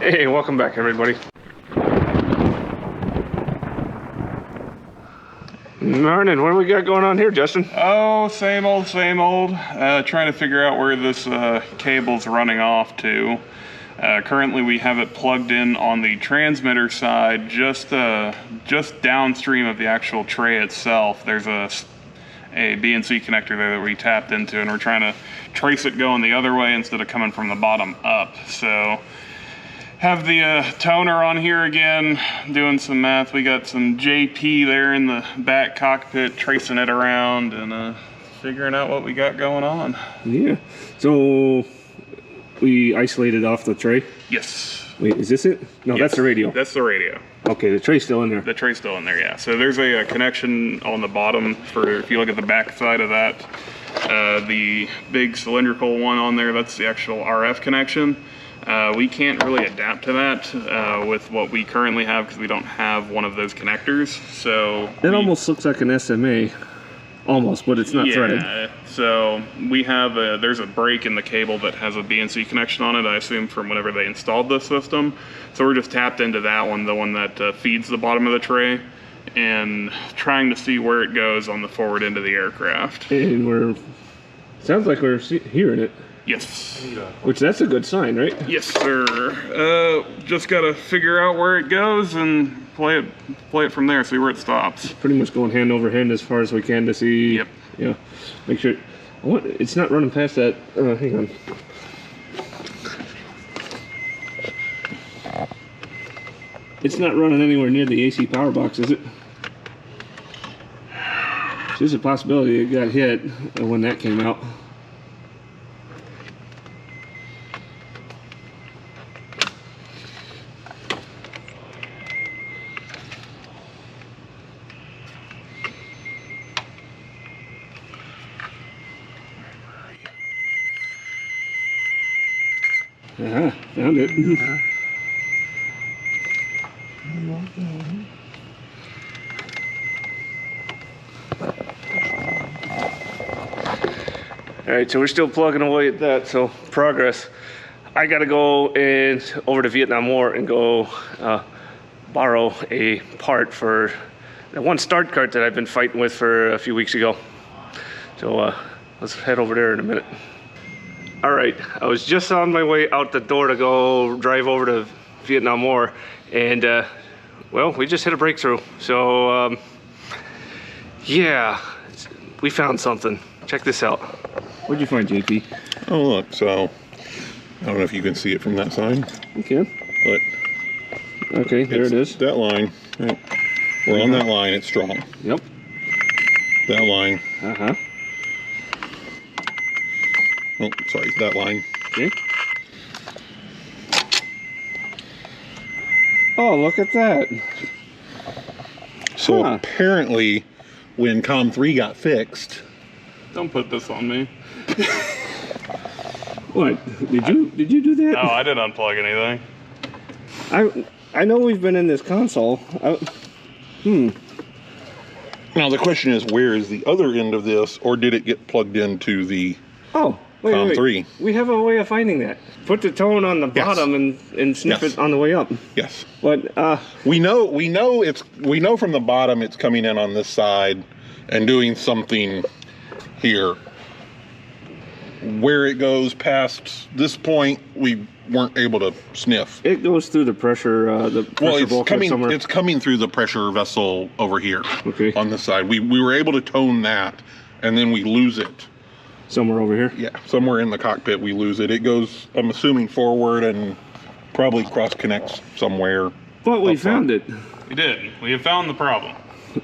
Hey, welcome back, everybody. Morning. What do we got going on here, Justin? Oh, same old, same old. Trying to figure out where this cable's running off to. Currently, we have it plugged in on the transmitter side, just downstream of the actual tray itself. There's a BNC connector there that we tapped into, and we're trying to trace it going the other way instead of coming from the bottom up. So, have the toner on here again, doing some math. We got some JP there in the back cockpit, tracing it around and figuring out what we got going on. Yeah. So we isolated off the tray? Yes. Wait, is this it? No, yes. That's the radio. That's the radio. Okay, the tray's still in there. The tray's still in there, yeah. So there's a connection on the bottom for, if you look at the back side of that, the big cylindrical one on there, that's the actual RF connection. We can't really adapt to that with what we currently have because we don't have one of those connectors. So it almost looks like an SMA, almost, but it's not threaded. So we have there's a break in the cable that has a BNC connection on it, I assume from whenever they installed the system. So we're just tapped into that one, the one that feeds the bottom of the tray, and trying to see where it goes on the forward end of the aircraft. And sounds like we're hearing it. Yes. Which, that's a good sign, right? Yes, sir. Just gotta figure out where it goes and play it from there, see where it stops. Pretty much going hand over hand as far as we can to see. Yep. Yeah. Make sure it's not running past that. Hang on. It's not running anywhere near the AC power box, is it? There's a possibility it got hit when that came out. Found it. Alright, so we're still plugging away at that, so progress. I gotta go over to Vietnam War and go borrow a part for the one start cart that I've been fighting with for a few weeks ago. So let's head over there in a minute. All right, I was just on my way out the door to go drive over to Vietnam War, and well, we just hit a breakthrough. So yeah, we found something. Check this out. What'd you find, JP? Oh look, so I don't know if you can see it from that side. You can. But okay, there it is. That line. Right. We're on that line. It's strong. Yep. That line. Uh-huh. Oh, sorry, that line. Okay. Oh, look at that. So apparently, when COM 3 got fixed... Don't put this on me. What? Did you do that? No, I didn't unplug anything. I know we've been in this console. Now the question is, where is the other end of this, or did it get plugged into the... Oh. Wait. 3. We have a way of finding that. Put the tone on the bottom and sniff it on the way up. Yes. But we know from the bottom it's coming in on this side and doing something here. Where it goes past this point, we weren't able to sniff. It goes through the pressure. It's coming through the pressure vessel over here. Okay. On this side, we were able to tone that, and then we lose it. Somewhere over here? Yeah, somewhere in the cockpit we lose it. It goes, I'm assuming, forward and probably cross-connects somewhere. But we found it. We did. We have found the problem.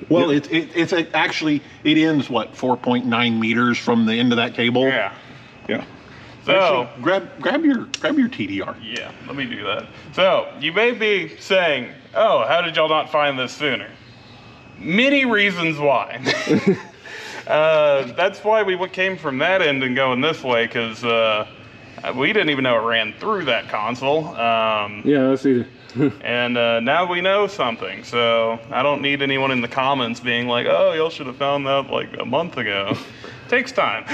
Well, it's actually, it ends, what, 4.9 meters from the end of that cable? Yeah. Yeah. So, actually, grab your TDR. Yeah, let me do that. So, you may be saying, oh, how did y'all not find this sooner? Many reasons why. That's why we came from that end and going this way, because we didn't even know it ran through that console. Yeah, that's either. And now we know something, so I don't need anyone in the comments being like, oh, y'all should have found that like a month ago. Takes time.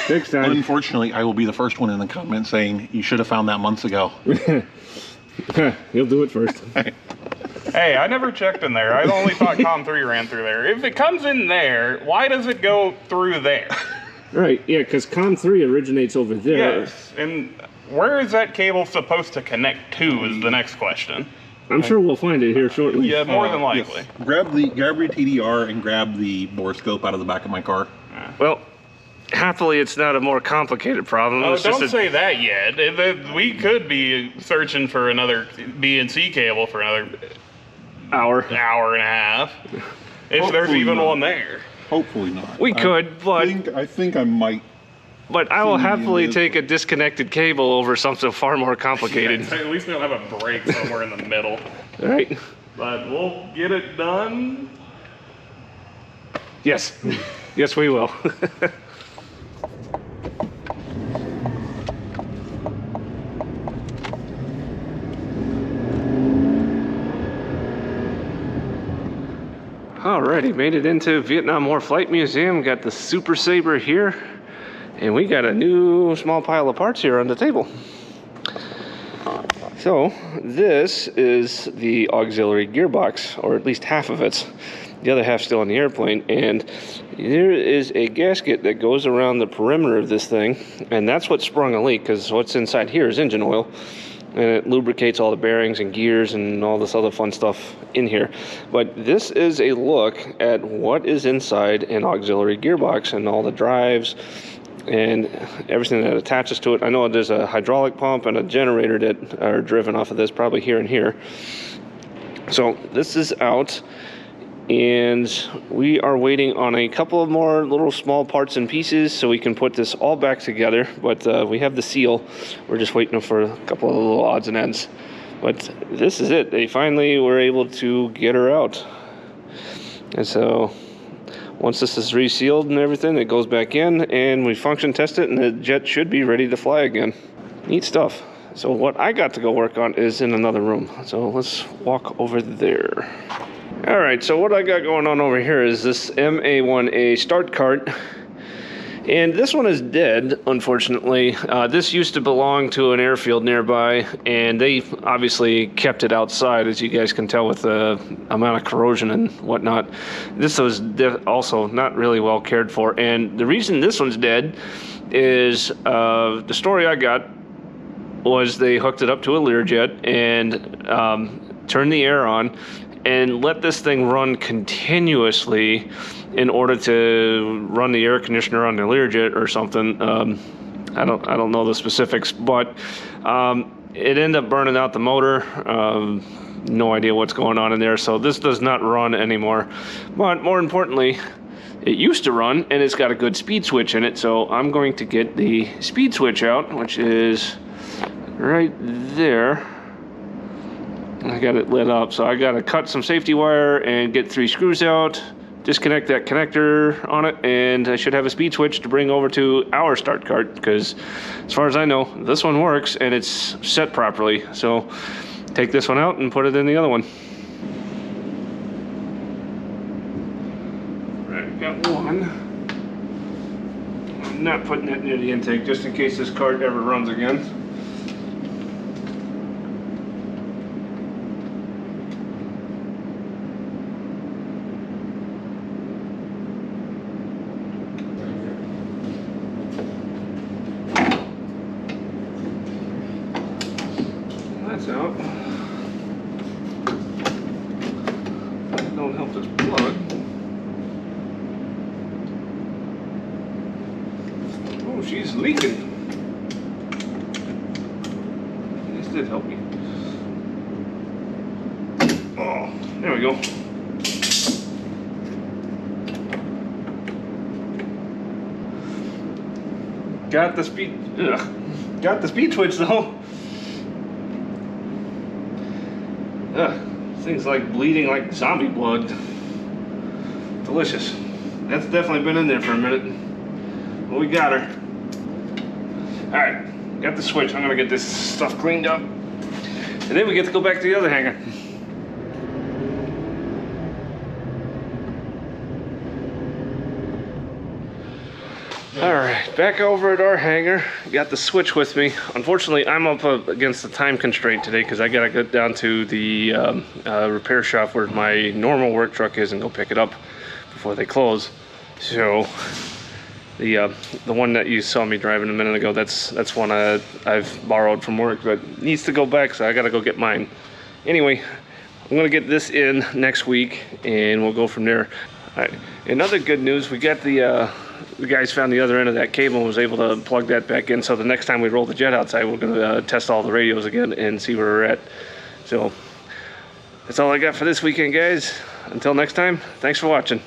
Takes time. Unfortunately, I will be the first one in the comments saying you should have found that months ago. He'll do it first. Hey, I never checked in there. I only thought COM3 ran through there. If it comes in there, why does it go through there? Right, yeah, because COM3 originates over there. Yes, and where is that cable supposed to connect to is the next question. I'm sure we'll find it here shortly. Yeah, more than likely. Yes. Grab your TDR and grab the borescope out of the back of my car. Well, happily, it's not a more complicated problem. Oh, It's just don't say that yet. We could be searching for another BNC cable for another hour and a half. If there's Hopefully even not. one there. Hopefully not. We could, but I think I might. but I will see happily it. take a disconnected cable over something far more complicated. At least we don't have a break somewhere in the middle. All right? But we'll get it done. Yes. Yes, we will. Alrighty, made it into Vietnam War Flight Museum. Got the Super Sabre here, and we got a new small pile of parts here on the table. So this is the auxiliary gearbox, or at least half of it. The other half still on the airplane, and there is a gasket that goes around the perimeter of this thing, and that's what sprung a leak, because what's inside here is engine oil, and it lubricates all the bearings and gears and all this other fun stuff in here. But this is a look at what is inside an auxiliary gearbox and all the drives and everything that attaches to it. I know there's a hydraulic pump and a generator that are driven off of this, probably here and here. So this is out, and we are waiting on a couple of more little small parts and pieces so we can put this all back together. But we have the seal. We're just waiting for a couple of little odds and ends. But this is it. They finally were able to get her out. And so once this is resealed and everything, it goes back in and we function test it, and the jet should be ready to fly again. Neat stuff. So what I got to go work on is in another room. So let's walk over there. All right, so what I got going on over here is this MA1A start cart. And this one is dead, unfortunately. This used to belong to an airfield nearby, and they obviously kept it outside, as you guys can tell with the amount of corrosion and whatnot. This was also not really well cared for. And the reason this one's dead is the story I got was they hooked it up to a Learjet and turned the air on and let this thing run continuously in order to run the air conditioner on the Learjet or something. I don't know the specifics, but it ended up burning out the motor. No idea what's going on in there, so this does not run anymore. But more importantly, it used to run, and it's got a good speed switch in it, so I'm going to get the speed switch out, which is right there. I got it lit up, so I got to cut some safety wire and get 3 screws out, disconnect that connector on it, and I should have a speed switch to bring over to our start cart, because as far as I know, this one works and it's set properly. So take this one out and put it in the other one. Right, got one. I'm not putting that near the intake just in case this cart ever runs again. Out. Don't help this plug. Oh, she's leaking. This did help me. Oh, there we go. Got the speed. Got the speed switch though. Things like bleeding like zombie blood. Delicious. That's definitely been in there for a minute. Well, we got her. Alright, got the switch. I'm gonna get this stuff cleaned up. And then we get to go back to the other hangar. All right, back over at our hangar. Got the switch with me. Unfortunately, I'm up against the time constraint today because I gotta get down to the repair shop where my normal work truck is and go pick it up before they close. So the one that you saw me driving a minute ago, that's one I've borrowed from work, but needs to go back, so I gotta go get mine. Anyway, I'm gonna get this in next week, and we'll go from there. All right. In other good news, we got the guys found the other end of that cable and was able to plug that back in. So the next time we roll the jet outside, we're gonna test all the radios again and see where we're at. So that's all I got for this weekend, guys. Until next time, thanks for watching.